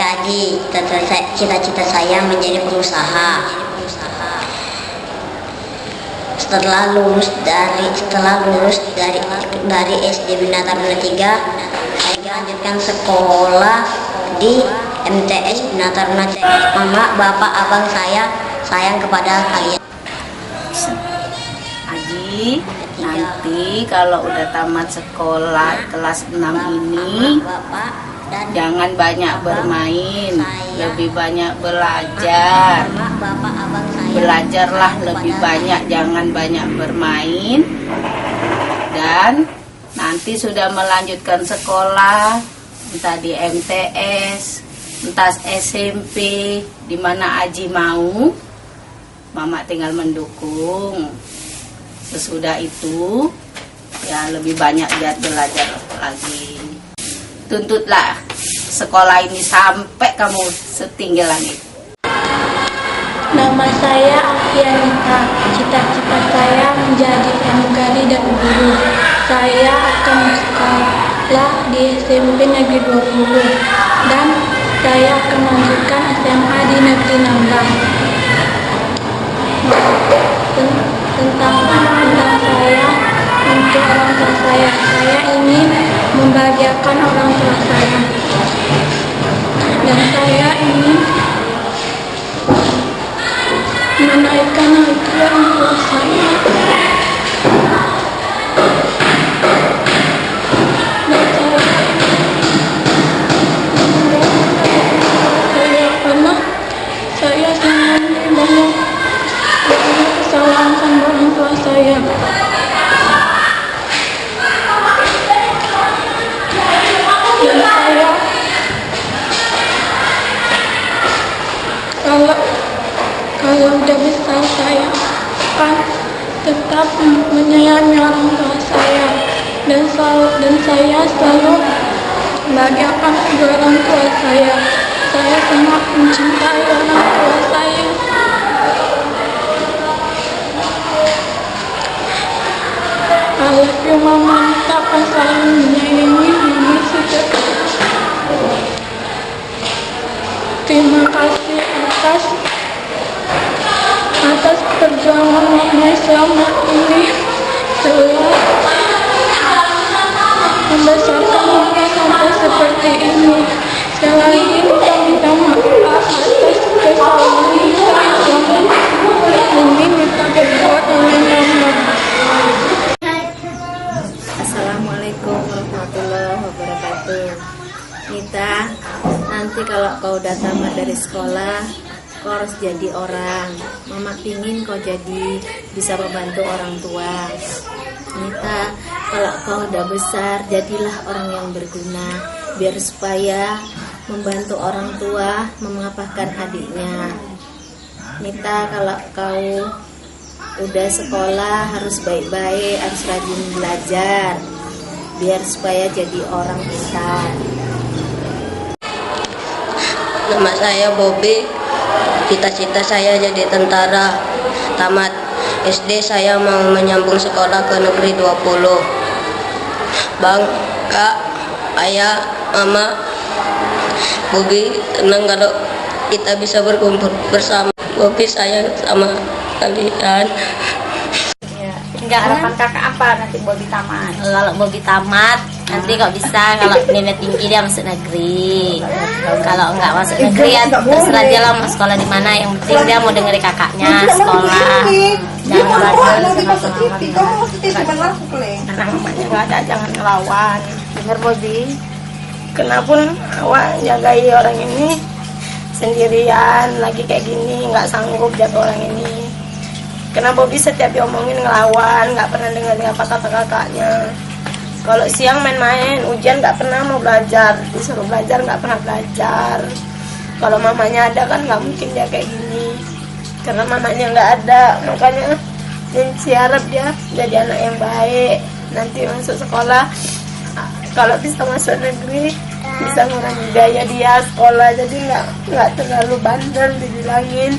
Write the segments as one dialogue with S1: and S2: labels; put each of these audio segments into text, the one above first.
S1: Saya Aji, cita-cita saya menjadi pengusaha. Setelah lulus dari SD Bina Taruna 3, saya melanjutkan sekolah di MTS Bina Taruna 3. Mama, bapak, abang saya sayang kepada kalian.
S2: Aji, nanti kalau udah tamat sekolah kelas 6 ini, jangan banyak bermain, lebih banyak belajar. Belajarlah lebih banyak, jangan banyak bermain. Dan nanti sudah melanjutkan sekolah, entah di MTS, entah SMP, di mana Aji mau, Mama tinggal mendukung. Sesudah itu, ya lebih banyak giat belajar lagi. Tuntutlah sekolah ini sampai kamu setinggi langit.
S3: Nama saya Afianita. Cita-cita saya menjadi pramugari dan guru. Saya akan sekolah di SMP Negeri 20 dan saya akan melanjutkan SMA di Negeri 16. Tentang saya untuk orang tua saya ingin membahagiakan orang tua saya, dan saya ingin menaikkan hati orang tua saya. Karena saya sendiri banyak kesalahan sama orang tua saya. Dan saya kalau udah besar saya akan tetap menyayangi orang tua saya dan saya selalu membahagiakan kedua orang tua saya. Saya sangat mencintai orang tua saya. Kalau Mama akan selalu menyayangi Mama sejak. Terima kasih atas perjuangan Mama selama ini telah membesarkan Mama sampai seperti ini. Sekali lagi minta maaf atas kesalahan saya selama ini minta berbuat oleh Mama.
S4: Assalamualaikum warahmatullahi wabarakatuh. Nita, nanti kalau kau udah tamat dari sekolah, kau harus jadi orang. Mama pingin kau jadi bisa membantu orang tua. Nita, kalau kau udah besar, jadilah orang yang berguna, biar supaya membantu orang tua mengapakan adiknya. Nita, kalau kau udah sekolah harus baik-baik, harus rajin belajar, biar supaya jadi orang pintar.
S1: Nama saya Bobby. Cita-cita saya jadi tentara. Tamat SD saya mau menyambung sekolah ke Negeri 20. Bang, Kak, Ayah, Mama, Bobby senang kalau kita bisa berkumpul bersama. Bobby sayang sama kalian.
S4: Enggak, harapan kakak apa nanti Bobby tamat? Kalau Bobby tamat, nanti kok bisa, kalau nilai tinggi dia masuk negeri. Kalau enggak masuk negeri ya terserah dia lah mau sekolah di mana. Yang penting dia mau dengerin kakaknya sekolah. Jangan belajar sama anak mamanya nggak ada, jangan ngelawan. Dengar Bobby?
S5: Kenapa awak jagai orang ini sendirian lagi kayak gini, nggak sanggup jaga orang ini? Kenapa bisa setiap diomongin ngelawan, nggak pernah dengar apa kata kakaknya? Kalau siang main-main, ujian nggak pernah mau belajar, disuruh belajar nggak pernah belajar. Kalau mamanya ada kan nggak mungkin dia kayak gini, karena mamanya nggak ada. Makanya Nenci harap dia jadi anak yang baik, nanti masuk sekolah. Kalau bisa masuk negeri, bisa ngurangi biaya dia sekolah, jadi nggak terlalu bandel dibilangin.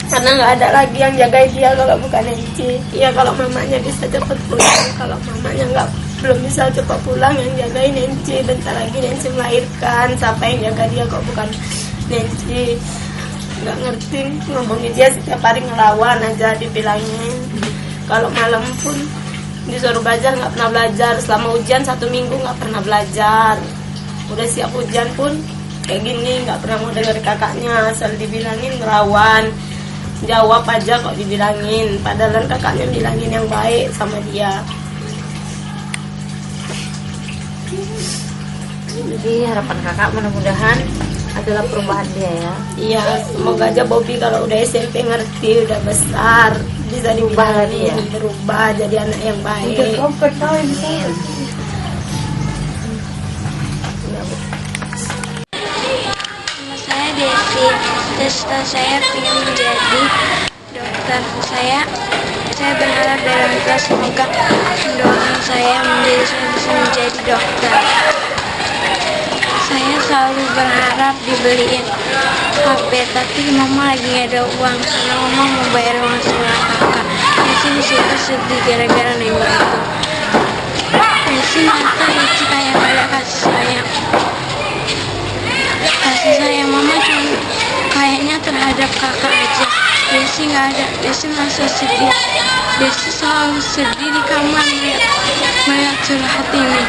S5: Karena nggak ada lagi yang jaga dia kalau bukan Nenci. Iya, kalau mamanya bisa cepet pulang, kalau mamanya belum bisa cepat pulang, yang jagain Nenci. Bentar lagi Nenci melahirkan, siapa yang jaga dia kok bukan Nenci? Nggak ngerti, ngomongin dia setiap hari ngelawan aja, dibilangin kalau malam pun disuruh belajar nggak pernah belajar. Selama ujian 1 minggu nggak pernah belajar. Udah siap ujian pun kayak gini, nggak pernah mau dengar kakaknya, asal dibilangin ngelawan, jawab aja kok dibilangin, padahal kakaknya bilangin yang baik sama dia.
S4: Jadi harapan kakak mudah-mudahan adalah perubahan dia ya.
S5: Iya, semoga aja Bobby kalau udah SMP ngerti, udah besar, bisa dibilangin berubah jadi anak yang baik.
S3: Nama saya Desi, cita saya ingin menjadi dokter. Saya berharap dari orang tua semoga mendoakan saya bisa menjadi dokter. Saya selalu berharap dibeliin HP, tapi mama lagi nggak ada uang karena mama mau bayar uang sekolah kakak. Desi di situ sedih gara-gara nengok itu. Desi merasa Desi kayak nggak ada kasih sayang. Kasih sayang mama cuma kayaknya terhadap kakak aja. Desi nggak ada. Desi merasa sedih. Desi selalu sedih di kamar melihat curhat ini.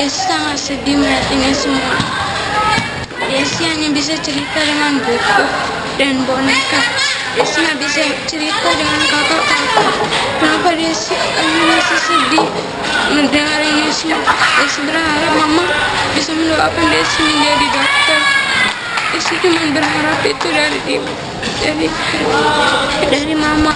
S3: Desi sangat sedih melihat ini semua. Desi hanya bisa cerita dengan buku dan boneka. Desi nggak bisa cerita dengan kakak-kakak. Kenapa Desi sedih mendengar ini semua? Desi berharap mama bisa mendoakan Desi menjadi dokter. Desi cuma berharap itu dari mama.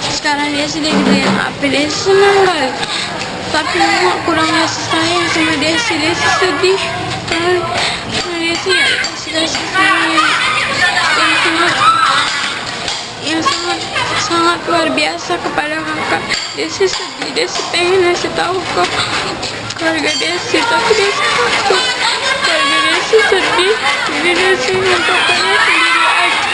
S3: Sekarang Desi dia dibeliin HP. Desi senang kali, tapi mama kurang kasih sayang sama Desi. Desi sedih karena Desi ya kasih sayang yang sangat luar biasa kepada kakak. Desi sedih. Desi pengen ngasih tahu ke keluarga Desi, tapi Desi takut. Keluarga Desi sedih, jadi Desi mencoba sendiri aja.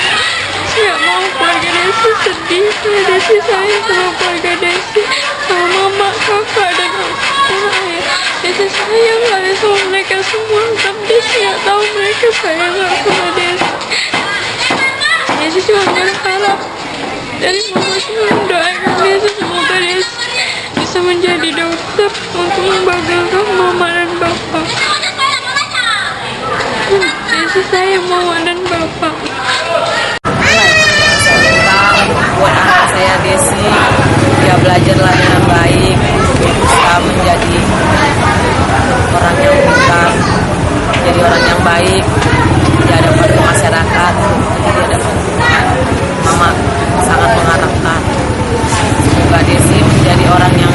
S3: Desi gak mau keluarga Desi sedih. Desi sayang sama keluarga Desi, sama mama, kakak, dan ayah. Desi sayang kali sama mereka semua, tapi Desi gak tahu mereka sayang sama Desi. Desi cuma berharap dari mama, cuma mendoakan Desi semoga Desi bisa menjadi dokter untuk membanggakan mama dan bapak. Desi sayang mama dan bapak.
S2: Buat anak saya Desi, dia belajarlah dengan baik, bisa menjadi orang yang pintar, jadi orang yang baik di hadapan masyarakat, di hadapan mama sangat mengharapkan semoga Desi menjadi orang yang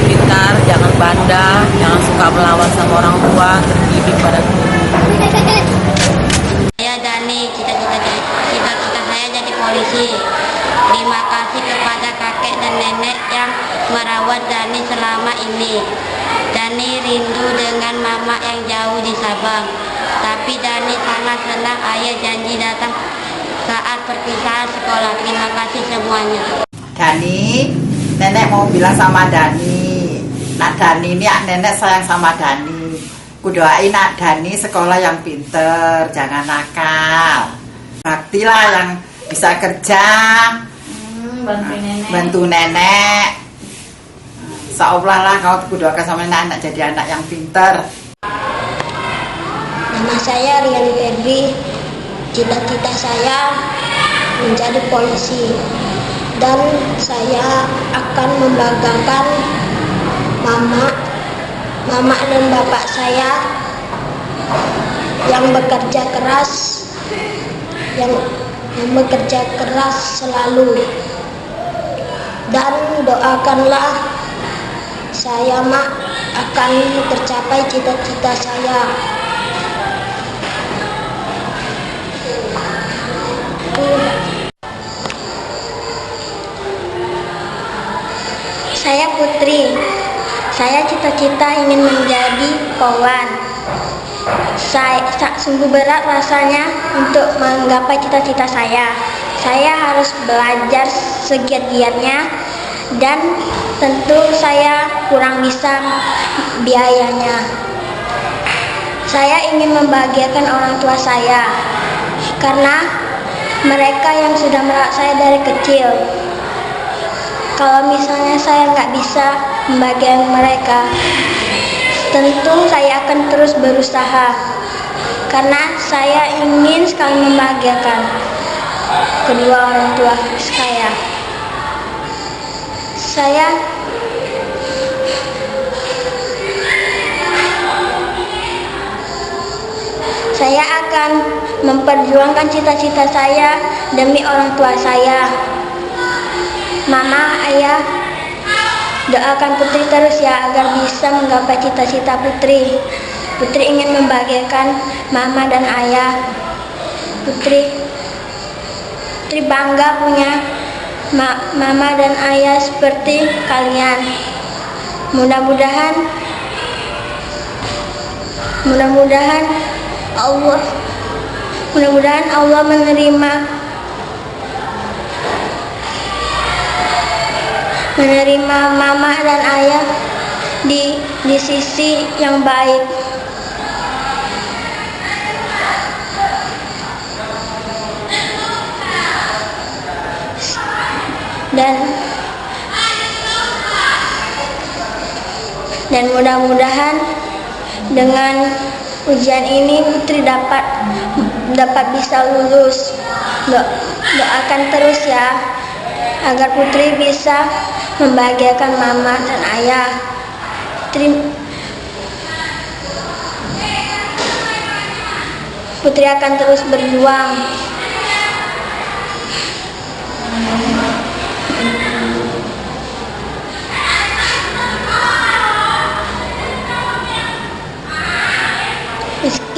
S2: pintar, jangan bandel, jangan suka melawan sama orang tua, terdidik pada guru.
S1: Saya Dani, cita-cita saya jadi polisi. Terima kasih kepada kakek dan nenek yang merawat Dani selama ini. Dani rindu dengan mama yang jauh di Sabang, tapi Dani sangat senang ayah janji datang saat perpisahan sekolah. Terima kasih semuanya.
S6: Dani, nenek mau bilang sama Dani, nak Dani ini nenek sayang sama Dani. Kudoain nak Dani sekolah yang pinter, jangan nakal. Baktilah yang bisa kerja, bantu nenek. Seolah lah kau kudoakan sama anak jadi anak yang pinter.
S1: Nama saya Rian Febri. Cita-cita saya menjadi polisi, dan saya akan membanggakan mama dan bapak saya yang bekerja keras selalu, dan doakanlah saya akan tercapai cita-cita saya. Saya Putri. Saya cita-cita ingin menjadi polwan. Sungguh berat rasanya untuk menggapai cita-cita saya.
S3: Saya harus belajar segiat-giatnya dan tentu saya kurang bisa biayanya. Saya ingin membahagiakan orang tua saya karena mereka yang sudah merawat saya dari kecil. Kalau misalnya saya nggak bisa membahagiakan mereka, tentu saya akan terus berusaha karena saya ingin sekali membahagiakan kedua orang tua saya. Saya akan memperjuangkan cita-cita saya demi orang tua saya. Mama, ayah, doakan Putri terus ya agar bisa menggapai cita-cita Putri. Putri ingin membahagiakan mama dan ayah. Putri bangga punya mama dan ayah seperti kalian. Mudah-mudahan Allah menerima mama dan ayah di sisi yang baik. Dan mudah-mudahan dengan ujian ini Putri dapat bisa lulus. Doakan terus ya agar Putri bisa membahagiakan mama dan ayah. Putri akan terus berjuang.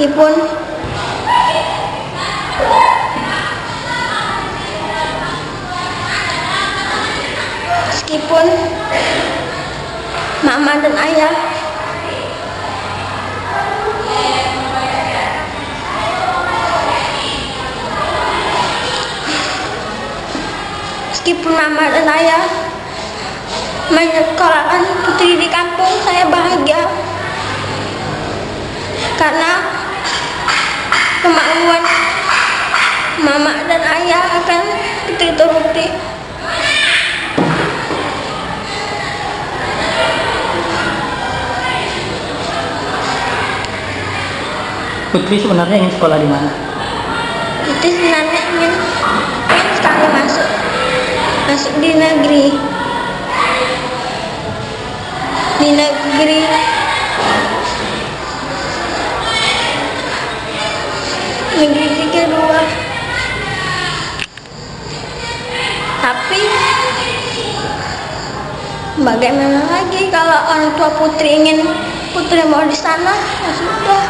S3: Meskipun mama dan ayah menyekolahkan Putri di kampung, saya bahagia karena kemauan mama dan ayah akan Putri turuti.
S7: Putri sebenarnya ingin sekolah di mana?
S3: Putri sebenarnya ingin sekali masuk di negeri 32. Tapi bagaimana lagi kalau orang tua Putri ingin Putri mau di sana, ya sudah.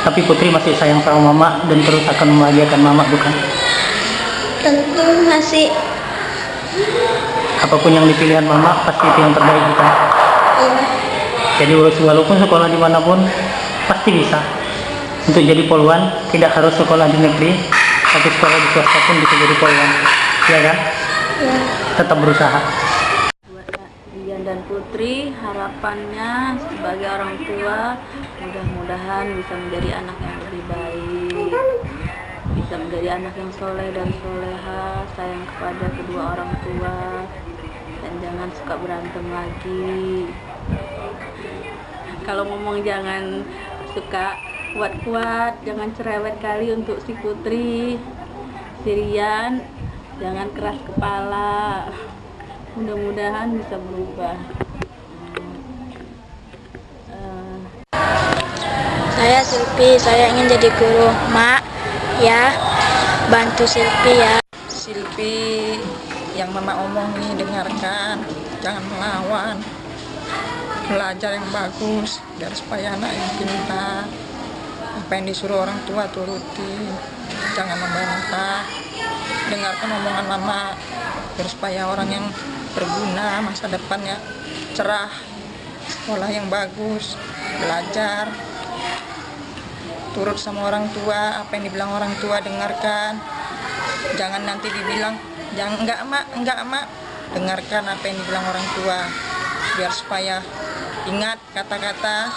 S7: Tapi Putri masih sayang sama mama dan terus akan membahagiakan mama, bukan?
S3: Tentu masih.
S7: Apapun yang dipilihan mama pasti itu yang terbaik, bukan?
S3: Iya.
S7: Jadi walaupun sekolah dimanapun pasti bisa. Untuk jadi poluan tidak harus sekolah di negeri, tapi sekolah di swasta pun bisa jadi poluan, ya kan?
S3: Iya.
S7: Tetap berusaha.
S2: Dian dan Putri harapannya sebagai orang tua mudah-mudahan bisa menjadi anak yang lebih baik, bisa menjadi anak yang soleh dan soleha, sayang kepada kedua orang tua, dan jangan suka berantem lagi. Kalau ngomong jangan suka kuat-kuat, jangan cerewet kali untuk si Putri. Si Rian jangan keras kepala, mudah-mudahan bisa berubah.
S3: Saya Silpi, saya ingin jadi guru. Mak, ya, bantu Silpi ya.
S8: Silpi, yang mama omong nih dengarkan, jangan melawan. Belajar yang bagus, biar supaya anak yang pintar. Apa yang disuruh orang tua turuti, jangan membantah. Dengarkan omongan mama, biar supaya orang yang berguna, masa depannya cerah, sekolah yang bagus, belajar, turut sama orang tua, apa yang dibilang orang tua dengarkan, jangan nanti dibilang jangan enggak mak, dengarkan apa yang dibilang orang tua, biar supaya ingat kata-kata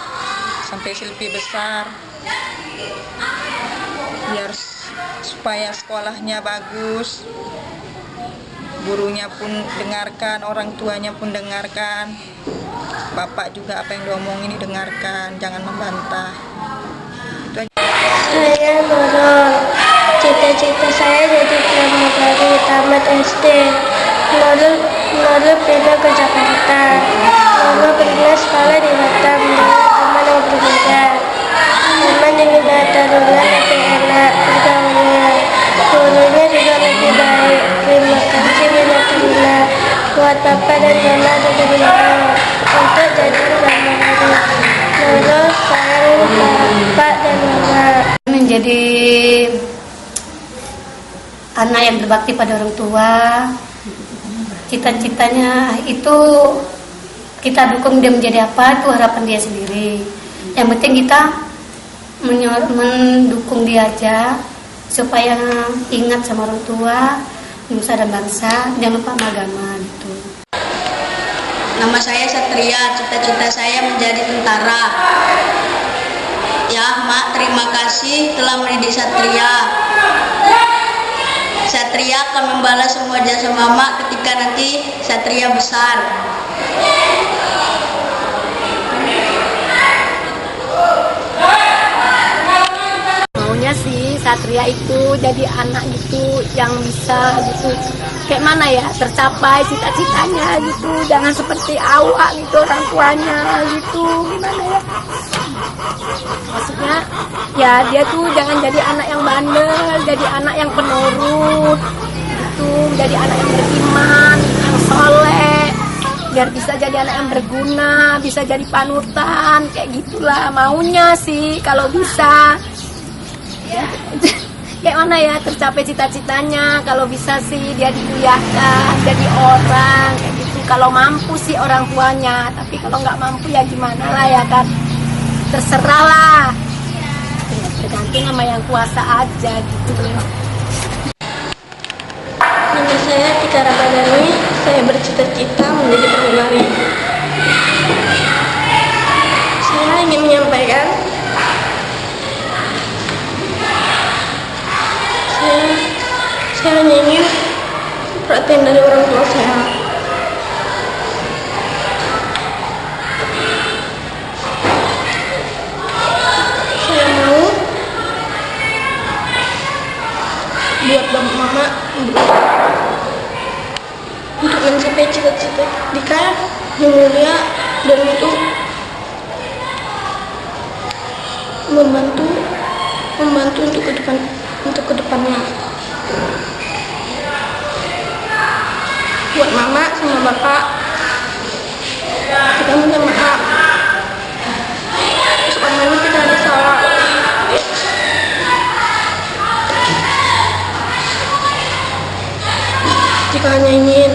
S8: sampai lebih besar, biar supaya sekolahnya bagus, gurunya pun dengarkan, orang tuanya pun dengarkan, bapak juga apa yang diomongin didengarkan, jangan membantah.
S3: Saya Nurul. Cita-cita saya jadi pramugari tamat SD. Nurul pindah ke Jakarta. Nurul pernah sekolah di Batam dengan teman yang berbeda. Teman yang tidak terlalu lebih enak bergaulnya. Gurunya juga lebih baik. Terima kasih Bina Karina. Buat Bapak dan Mama dan Nurul untuk jadi pramugari. Nurul sayang Bapak dan Mama.
S9: Menjadi anak yang berbakti pada orang tua, cita-citanya itu kita dukung dia menjadi apa, itu harapan dia sendiri. Yang penting kita mendukung dia aja supaya ingat sama orang tua, nusa dan bangsa, jangan lupa agama gitu.
S1: Nama saya Satria, cita-cita saya menjadi tentara. Ya, Mak, terima kasih telah mendidik Satria. Satria akan membalas semua jasa Mama ketika nanti Satria besar.
S9: Maunya sih Satria itu jadi anak gitu yang bisa gitu, kayak mana ya, tercapai cita-citanya gitu, jangan seperti awak gitu orang tuanya gitu, gimana ya, maksudnya ya dia tuh jangan jadi anak yang bandel, jadi anak yang penurut gitu, jadi anak yang beriman, yang soleh, biar bisa jadi anak yang berguna, bisa jadi panutan, kayak gitulah maunya sih kalau bisa. Kayak mana ya, tercapai cita-citanya, kalau bisa sih dia dikuliahkan jadi orang kayak gitu, kalau mampu sih orang tuanya, tapi kalau nggak mampu ya gimana lah ya kan, terserah lah, tergantung sama yang kuasa aja gitu.
S3: Nama saya Tika Ramadhani, saya bercita-cita menjadi pramugari. Saya ingin menyampaikan saya hanya ingin perhatian dari orang tua saya. Saya mau buat bapak mama untuk mencapai cita-cita Dika yang mulia, dan untuk membantu untuk kedepannya. Buat mama sama bapak, kita minta maaf selama ini kita ada salah. Jika hanya ingin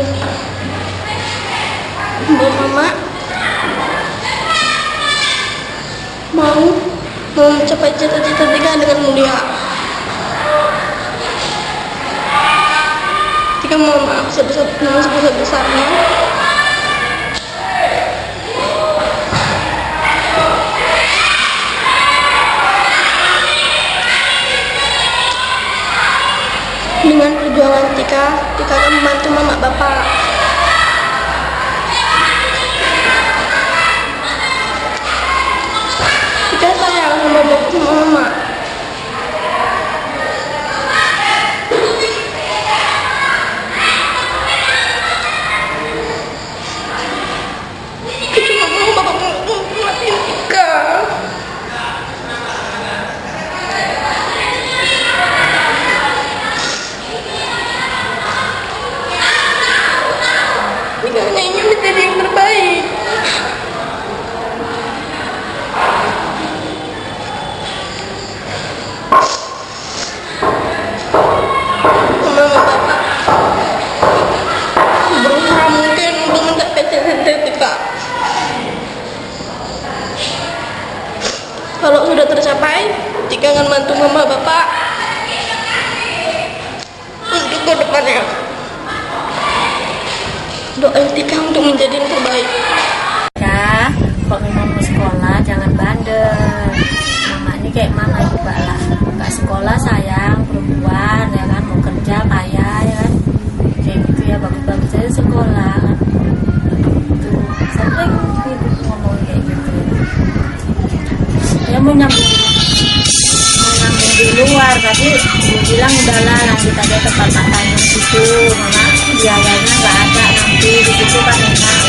S3: buat mama mau mencapai cita-cita Tika dengan mulia. Tika mohon maaf sebesar-besarnya. Dengan perjuangan Tika akan membantu mama bapak. Tika sayang sama bapak sama mama. Tika cuma mau bapak ngelakuin Tika. jangan bantu mama bapak untuk ke depannya. Doain Tika untuk menjadi yang terbaik.
S4: Ya, kalau memang mau sekolah jangan bandel. Mama ini kayak mama juga lah, nggak sekolah sayang perempuan ya kan, mau kerja payah ya kan, kayak gitu ya, bagus-bagus aja sekolah kan. Tuh sering gitu ngomong kayak gitu. Ya mau nyambung di luar, tadi gue bilang udahlah lanjut aja tempat matanya situ, mama biayanya nggak ada nanti di situ kan enak.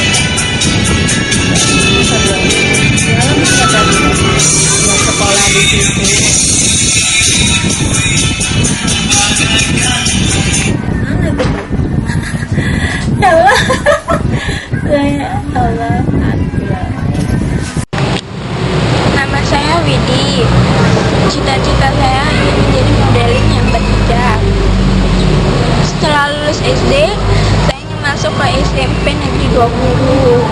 S4: Sekolah di situ. Mana itu? Ya Allah. Ya Allah.
S3: Nama saya Widi. Cita-cita saya ingin menjadi modeling yang berhijab. Setelah lulus SD, saya ingin masuk ke SMP Negeri 20.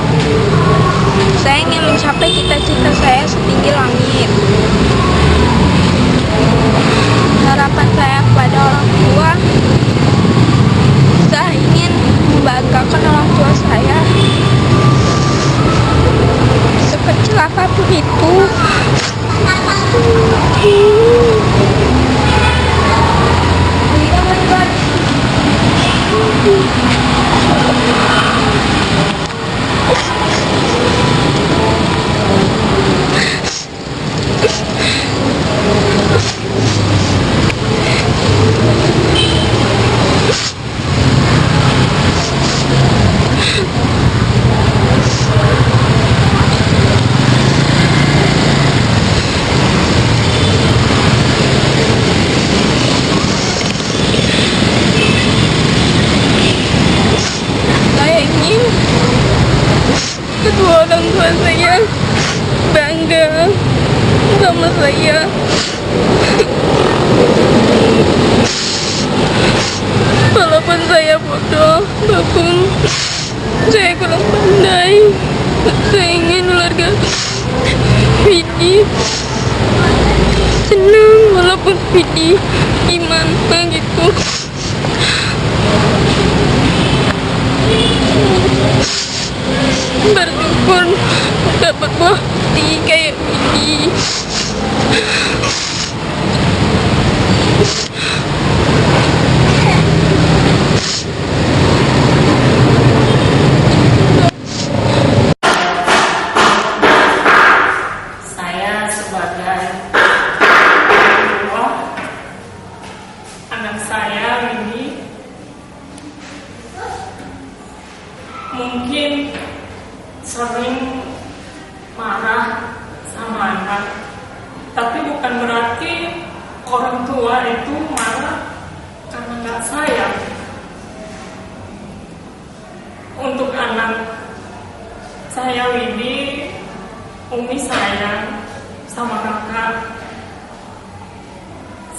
S3: Saya ingin mencapai cita-cita saya setinggi langit. Harapan saya kepada orang tua, saya ingin membanggakan orang tua saya. Sekecil apapun itu. Kedua orang tua saya bangga sama saya. Walaupun saya bodoh, walaupun saya kurang pandai, saya ingin keluarga Vidi senang walaupun Vidi gimana gitu. Bersyukur dapat bukti kayak Vidi.
S10: Saya sebagai tua anak saya ini mungkin sering marah sama anak, tapi bukan berarti orang tua itu marah karena nggak sayang. Untuk anak saya Widi, Umi sayang sama kakak,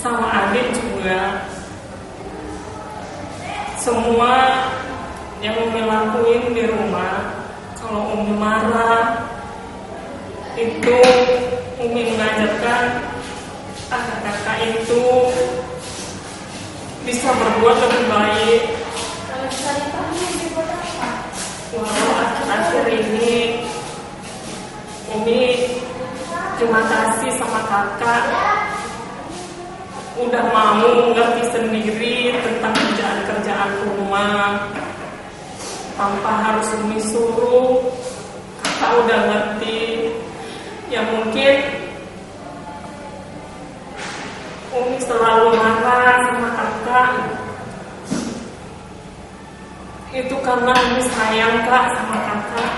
S10: sama adik juga. Semua yang Umi lakuin di rumah, kalau Umi marah, itu Umi mengajarkan kakak-kakak itu bisa berbuat lebih baik. Walau akhir-akhir ini Umi terima kasih sama kakak udah mau ngerti sendiri tentang kerjaan-kerjaan rumah tanpa harus Umi suruh. Kakak udah ngerti. Ya mungkin Umi selalu marah sama kakak itu karena Umi sayang kak sama kakak,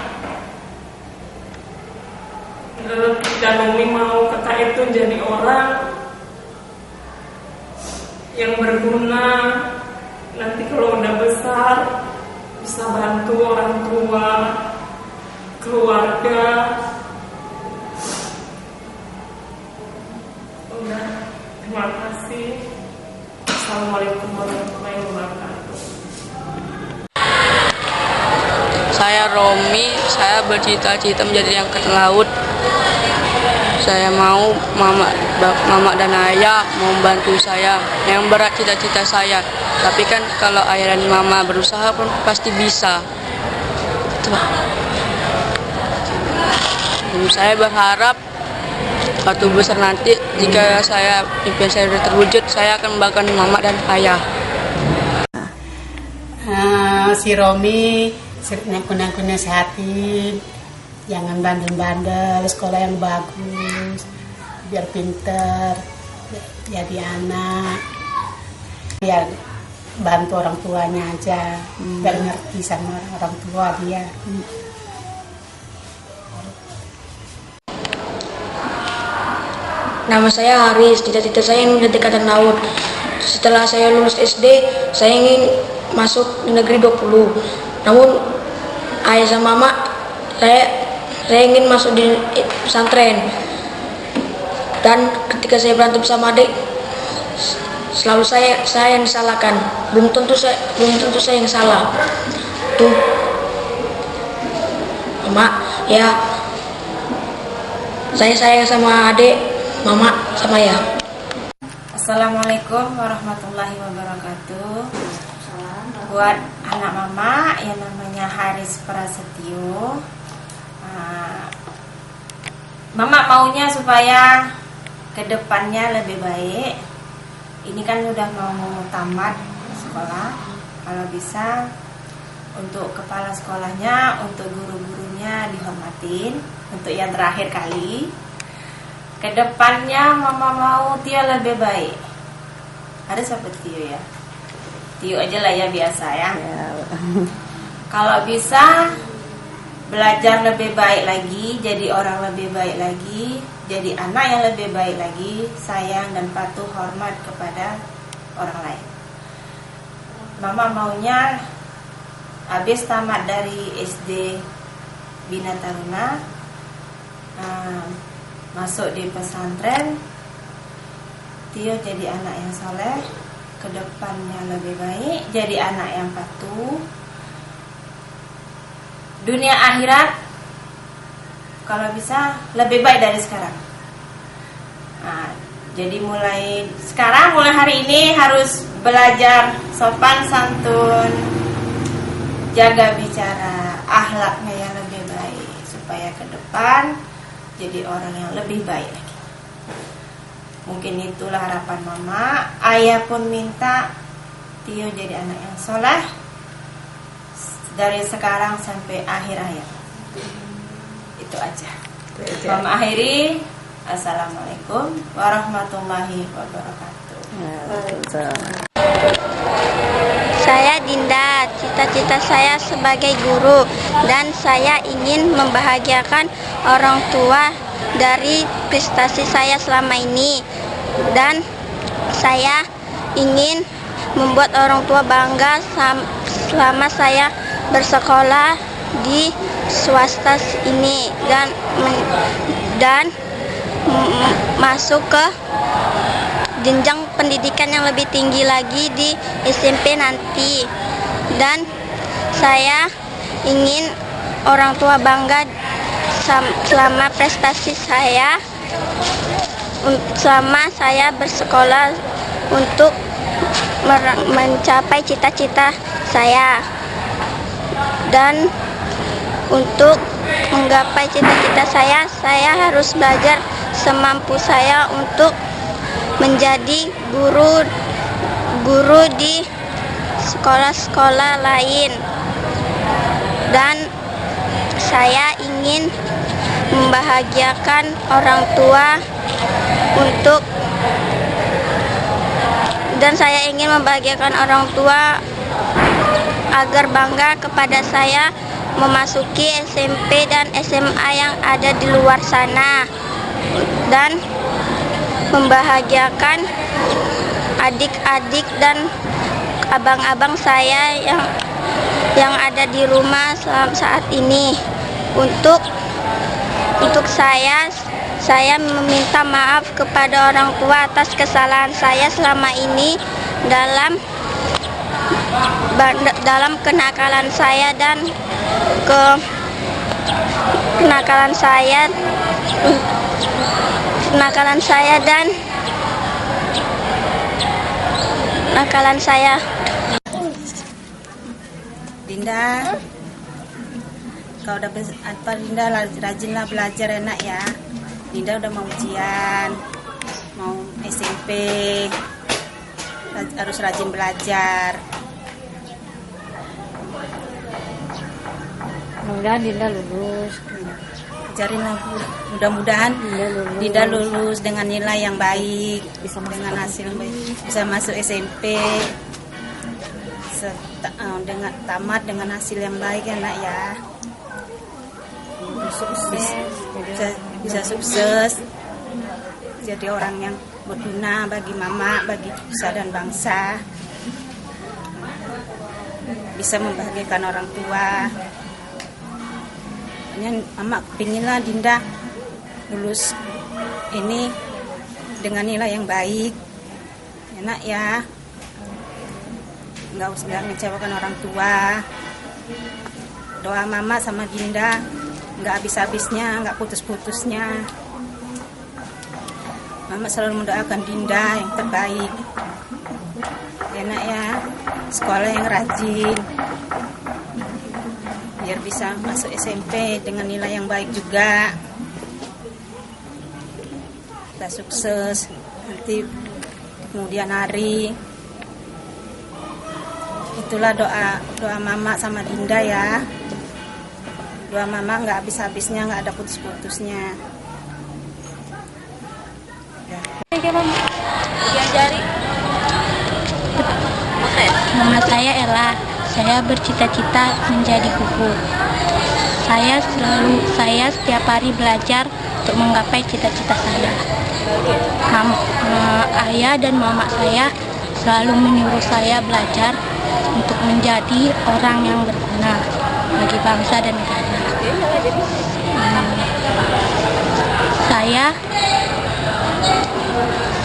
S10: dan Umi mau kakak itu jadi orang yang berguna. Nanti kalau udah besar bisa bantu orang tua, keluarga. Udah, terima kasih. Assalamualaikum warahmatullahi wabarakatuh.
S3: Saya Romi, saya bercita-cita menjadi angkatan laut.
S11: Saya mau mama dan ayah mau membantu saya yang berat cita-cita saya. Tapi kan kalau ayah dan mama berusaha pun pasti bisa. Saya berharap waktu besar nanti jika impian saya sudah terwujud, saya akan membanggakan mama dan ayah.
S12: Si Romi aku nasehatin, jangan bandel-bandel, sekolah yang bagus, biar pinter, jadi anak, biar bantu orang tuanya aja, biar ngerti sama orang tua dia.
S13: Nama saya Haris, cita-cita saya ingin menjadi angkatan laut. Setelah saya lulus SD, saya ingin masuk di negeri 20. Namun ayah sama mama, saya ingin masuk di pesantren. Dan ketika saya berantem sama adik, selalu saya yang disalahkan. Belum tentu saya yang salah. Tuh, mama, ya, saya sayang sama adik, mama sama ya.
S4: Assalamualaikum warahmatullahi wabarakatuh. Buat anak mama yang namanya Haris Prasetyo, mama maunya supaya kedepannya lebih baik. Ini kan udah mau tamat sekolah, kalau bisa untuk kepala sekolahnya, untuk guru-gurunya dihormatin, untuk yang terakhir kali. Kedepannya mama mau Tio lebih baik. Harus apa Tio ya? Tio aja lah ya, biasa ya. Kalau bisa belajar lebih baik lagi, jadi orang lebih baik lagi, jadi anak yang lebih baik lagi, sayang dan patuh hormat kepada orang lain. Mama maunya habis tamat dari SD Bina Taruna, masuk di pesantren, Tio jadi anak yang soleh, kedepannya lebih baik, jadi anak yang patuh, dunia akhirat kalau bisa lebih baik dari sekarang. Jadi mulai sekarang, mulai hari ini harus belajar sopan santun, jaga bicara, akhlaknya yang lebih baik, supaya ke depan jadi orang yang lebih baik lagi. Mungkin itulah harapan mama. Ayah pun minta Tio jadi anak yang soleh dari sekarang sampai akhir hayat. Itu aja. Mama akhiri. Assalamualaikum warahmatullahi wabarakatuh.
S1: Saya Dinda, cita-cita saya sebagai guru dan saya ingin membahagiakan orang tua dari prestasi saya selama ini, dan saya ingin membuat orang tua bangga selama saya bersekolah di swasta ini dan masuk ke jenjang pendidikan yang lebih tinggi lagi di SMP nanti. Dan saya ingin orang tua bangga selama prestasi saya, selama saya bersekolah untuk mencapai cita-cita saya. Dan untuk menggapai cita-cita saya harus belajar semampu saya untuk menjadi guru di sekolah-sekolah lain. Dan saya ingin membahagiakan orang tua agar bangga kepada saya memasuki SMP dan SMA yang ada di luar sana, dan membahagiakan adik-adik dan abang-abang saya yang ada di rumah saat ini. Untuk saya meminta maaf kepada orang tua atas kesalahan saya selama ini dalam kenakalan saya dan kenakalan saya
S14: kenakalan saya dan nakalan saya.
S15: Dinda, kau udah Dinda rajinlah belajar enak ya. Dinda udah mau ujian, mau SMP, harus rajin belajar.
S16: Mudah-mudahan Dinda lulus.
S15: Ajarinlah, mudah-mudahan Dinda lulus dengan nilai yang baik, dengan hasil yang baik, bisa masuk SMP, dengan tamat dengan hasil yang baik ya nak ya. Bisa sukses, jadi orang yang berguna bagi mama, bagi nusa dan bangsa, bisa membahagiakan orang tua. Mama pinginlah Dinda lulus ini dengan nilai yang baik, enak ya, nggak usah mengecewakan orang tua. Doa mama sama Dinda nggak habis-habisnya, nggak putus-putusnya. Mama selalu mendoakan Dinda yang terbaik, enak ya, sekolah yang rajin, biar bisa masuk SMP dengan nilai yang baik juga. Kita sukses nanti kemudian hari. Itulah doa mama sama Dinda ya. Doa mama nggak habis-habisnya, nggak ada putus-putusnya.
S14: Diajari.
S1: Nama saya Ella. Saya bercita-cita menjadi guru. Saya setiap hari belajar untuk menggapai cita-cita saya. Ayah dan mama saya selalu menyuruh saya belajar untuk menjadi orang yang berguna bagi bangsa dan negara.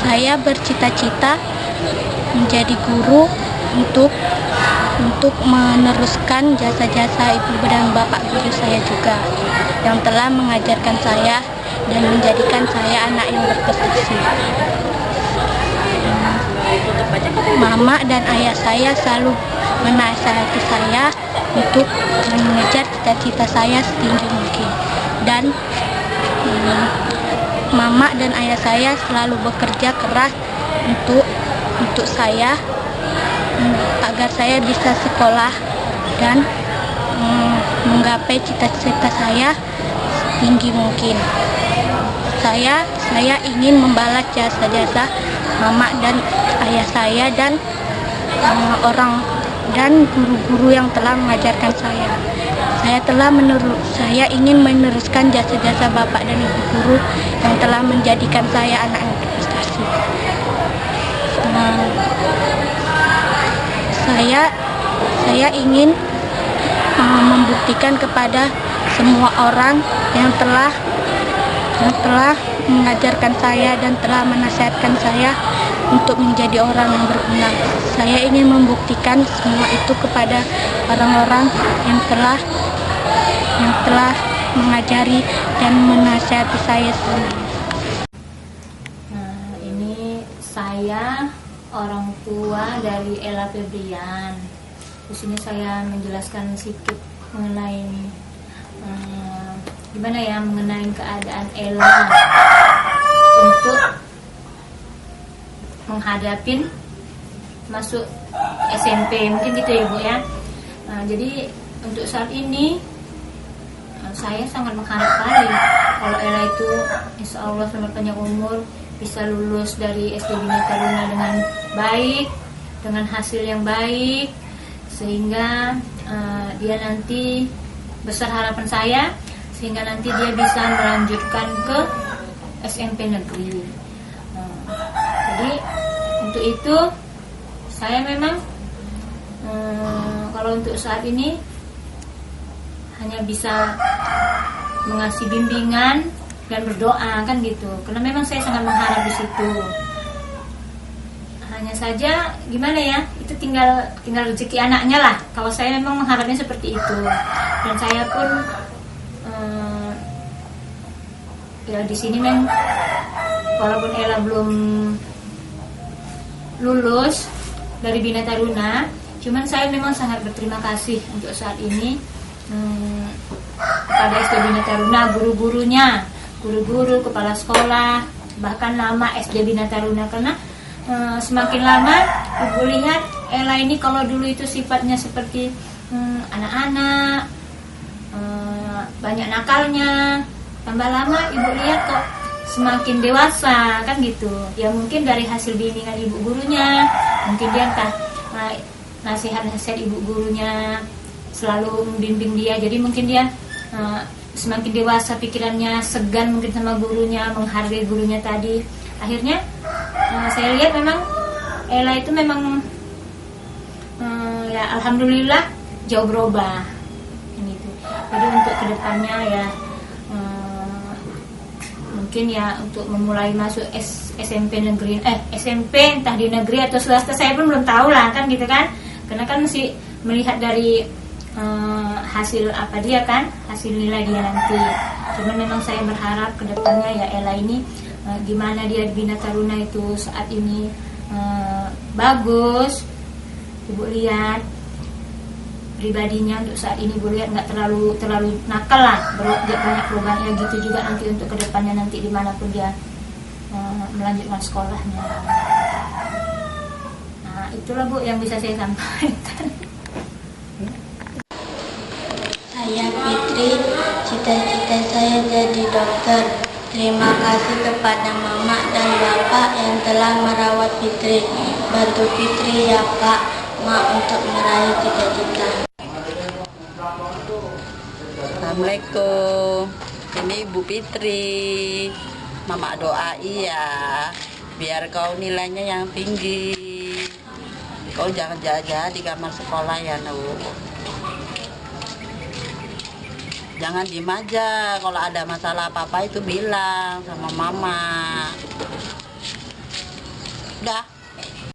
S1: Saya bercita-cita menjadi guru untuk meneruskan jasa-jasa ibu dan bapak guru saya juga yang telah mengajarkan saya dan menjadikan saya anak yang berprestasi. Mama dan ayah saya selalu menasihati saya untuk mengejar cita-cita saya setinggi mungkin, dan mama dan ayah saya selalu bekerja keras untuk saya agar saya bisa sekolah dan menggapai cita-cita saya setinggi mungkin. Saya ingin membalas jasa-jasa mama dan ayah saya dan orang dan guru-guru yang telah mengajarkan saya. Saya ingin meneruskan jasa-jasa bapak dan ibu guru yang telah menjadikan saya anak yang berprestasi. Saya ingin membuktikan kepada semua orang yang telah mengajarkan saya dan telah menasihatkan saya untuk menjadi orang yang berguna. Saya ingin membuktikan semua itu kepada orang-orang yang telah mengajari dan menasihati saya sendiri.
S16: Nah, ini saya orang tua dari Ella Febrian. Di sini saya menjelaskan sedikit mengenai gimana ya, mengenai keadaan Ella untuk menghadapin masuk SMP, mungkin gitu ya Bu ya. Jadi untuk saat ini saya sangat mengharap sekali kalau Ella itu insya Allah selamat panjang umur, bisa lulus dari SD Bina Taruna dengan baik, dengan hasil yang baik, sehingga dia nanti, besar harapan saya, sehingga nanti dia bisa melanjutkan ke SMP negeri. Jadi untuk itu saya memang kalau untuk saat ini hanya bisa mengasih bimbingan dan berdoa kan gitu, karena memang saya sangat mengharap di situ. Hanya saja gimana ya, itu tinggal rezeki anaknya lah. Kalau saya memang mengharapnya seperti itu, dan saya pun ya di sini memang walaupun Ella belum lulus dari Bina Taruna, cuman saya memang sangat berterima kasih untuk saat ini kepada SD Bina Taruna, guru-gurunya, guru-guru, kepala sekolah, bahkan nama SD Bina Taruna, karena semakin lama Ibu lihat Ella ini kalau dulu itu sifatnya seperti anak-anak, banyak nakalnya, tambah lama Ibu lihat kok semakin dewasa kan gitu. Ya mungkin dari hasil bimbingan ibu gurunya, mungkin dia entah nasihat-nasihat ibu gurunya selalu membimbing dia, jadi mungkin dia semakin dewasa pikirannya, segan mungkin sama gurunya, menghargai gurunya tadi. Akhirnya saya lihat memang Ella itu memang ya alhamdulillah jauh berubah gitu. Jadi untuk kedepannya ya mungkin ya untuk memulai masuk SMP negeri, SMP entah di negeri atau swasta, saya pun belum tahu lah kan gitu kan, karena kan mesti melihat dari hasil apa dia kan, hasil nilai dia nanti. Cuman memang saya berharap kedepannya ya Ella ini gimana dia di Bina Taruna itu saat ini bagus. Ibu lihat pribadinya untuk saat ini, Ibu lihat nggak terlalu nakal lah, dia banyak perubahannya gitu juga nanti untuk kedepannya nanti dimanapun dia melanjutkan sekolahnya. Nah itulah Bu yang bisa saya sampaikan.
S1: Saya Fitri, cita-cita saya jadi dokter. Terima kasih kepada Mama dan Bapak yang telah merawat Fitri. Bantu Fitri ya Pak, untuk meraih cita-cita.
S17: Assalamualaikum, ini Ibu Fitri. Mama doai ya, biar kau nilainya yang tinggi. Kau jangan jaga di kamar sekolah ya Nuk. Jangan diem aja, kalau ada masalah apa-apa itu bilang sama Mama. Udah.